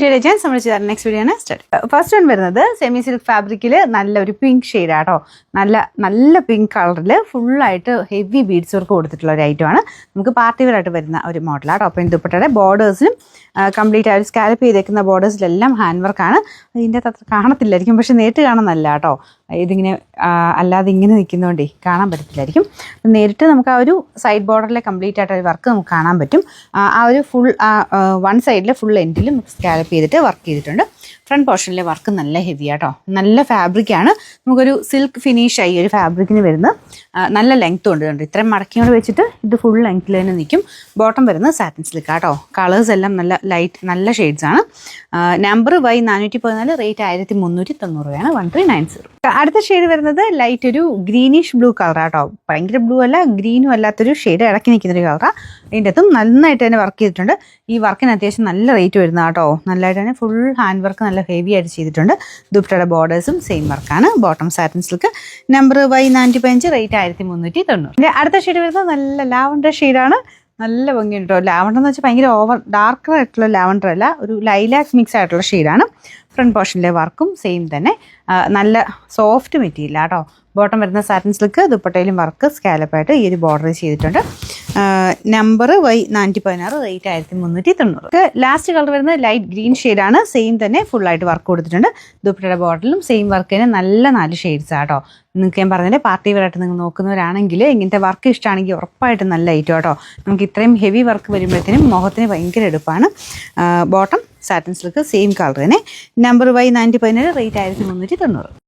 Next video ആണ് start. First one വരുന്നത് semi silk ഫാബ്രിക്കിൽ നല്ലൊരു പിങ്ക് ഷെയ്ഡാട്ടോ. നല്ല പിങ്ക് കളറിൽ ഫുള്ളായിട്ട് ഹെവി ബീഡ്സ് വർക്ക് കൊടുത്തിട്ടുള്ള ഒരു ഐറ്റമാണ്. നമുക്ക് പാർട്ടി വെയർ ആയിട്ട് വരുന്ന ഒരു മോഡലാണ്. ടോപ്പ് ആൻഡ് ദുപ്പട്ടയുടെ ബോർഡേഴ്സിലും കംപ്ലീറ്റ് ആ ഒരു സ്കാലപ്പ് ചെയ്തേക്കുന്ന ബോർഡേഴ്സിലെല്ലാം ഹാൻഡ് വർക്കാണ്. ഇതിൻ്റെ അത്ര കാണത്തില്ലായിരിക്കും, പക്ഷെ നേരിട്ട് കാണുന്നല്ല കേട്ടോ. ഇതിങ്ങനെ അല്ലാതെ ഇങ്ങനെ നിൽക്കുന്നതുകൊണ്ടേ കാണാൻ പറ്റത്തില്ലായിരിക്കും. നേരിട്ട് നമുക്ക് ആ ഒരു സൈഡ് ബോർഡറിലെ കംപ്ലീറ്റ് ആയിട്ട് ഒരു വർക്ക് നമുക്ക് കാണാൻ പറ്റും. ആ ഒരു ഫുൾ വൺ സൈഡിലെ ഫുൾ എൻഡിലും സ്കാലപ്പ് ചെയ്തിട്ട് വർക്ക് ചെയ്തിട്ടുണ്ട്. ഫ്രണ്ട് പോർഷനിലെ വർക്ക് നല്ല ഹെവി ആട്ടോ. നല്ല ഫാബ്രിക്കാണ്. നമുക്കൊരു സിൽക്ക് ഫിനിഷ് ആയി ഒരു ഫാബ്രിക്കിന് വരുന്ന നല്ല ലെങ്ത്തും ഉണ്ട്. ഇത്രയും മടക്കിയോട് വെച്ചിട്ട് ഇത് ഫുൾ ലെങ്ത്തിൽ തന്നെ നിൽക്കും. ബോട്ടം വരുന്നത് സാറ്റിൻ സിൽക്ക് ആട്ടോ. കളേഴ്സ് എല്ലാം നല്ല ലൈറ്റ് നല്ല ഷെയ്ഡ്സ് ആണ്. Number Y414, rate 1390 1390. അടുത്ത ഷെയ്ഡ് വരുന്നത് ലൈറ്റ് ഒരു ഗ്രീനിഷ് ബ്ലൂ കളറാട്ടോ. ഭയങ്കര ബ്ലൂ അല്ല, ഗ്രീനും അല്ലാത്തൊരു ഷെയ്ഡ് ഇടയ്ക്ക് നിൽക്കുന്നൊരു കളറാണ്. ഇതിൻ്റെ അകത്തും നന്നായിട്ട് തന്നെ വർക്ക് ചെയ്തിട്ടുണ്ട്. ഈ വർക്കിന് അത്യാവശ്യം നല്ല റേറ്റ് വരുന്ന കേട്ടോ. നല്ലതായിട്ട് തന്നെ ഫുൾ ഹാൻഡ് വർക്ക് നല്ല ഹെവി ആയിട്ട് ചെയ്തിട്ടുണ്ട്. ദുപ്പട്ടയുടെ ബോർഡേഴ്സും സെയിം വർക്കാണ്. Bottom satin silk, number Y415, rate 1390. അടുത്ത ഷെയ്ഡ് വരുന്നത് നല്ല ലാവണ്ടർ ഷെയ്ഡാണ്. നല്ല ഭംഗിയുണ്ട് കേട്ടോ. ലാവണ്ടർ എന്ന് വെച്ചാൽ ഭയങ്കര ഓവർ ഡാർക്കർ ആയിട്ടുള്ള ലാവണ്ടർ അല്ല, ഒരു ലൈലാക്ക് മിക്സ് ആയിട്ടുള്ള ഷെയ്ഡാണ്. ഫ്രണ്ട് പോർഷനിലെ വർക്കും സെയിം തന്നെ. നല്ല സോഫ്റ്റ് മെറ്റീരിയൽ കേട്ടോ. ബോട്ടം വരുന്ന സാറ്റിൻ സിൽക്ക്, ദുപ്പട്ടയിലും വർക്ക് സ്കാലപ്പായിട്ട് ഈ ഒരു ബോർഡർ ചെയ്തിട്ടുണ്ട്. Number Y416, rate 1390. Last colour വരുന്നത് ലൈറ്റ് ഗ്രീൻ ഷെയ്ഡാണ്. സെയിം തന്നെ ഫുള്ളായിട്ട് വർക്ക് കൊടുത്തിട്ടുണ്ട്. ദുപ്പട്ടയുടെ ബോർഡറിലും സെയിം വർക്ക് തന്നെ. നല്ല 4 ഷെയ്ഡ്സ് ആട്ടോ. നിങ്ങൾക്ക് ഞാൻ പറഞ്ഞില്ലേ, പാർട്ടി വെയർ ആയിട്ട് നിങ്ങൾ നോക്കുന്നവരാണെങ്കിൽ ഇങ്ങനത്തെ വർക്ക് ഇഷ്ടമാണെങ്കിൽ ഉറപ്പായിട്ടും നല്ല ഐറ്റം കേട്ടോ. നമുക്ക് ഇത്രയും ഹെവി വർക്ക് വരുമ്പോഴത്തേനും മുഖത്തിന് ഭയങ്കര എടുപ്പാണ്. Bottom satin silk same colour തന്നെ. Number Y417, rate 1390.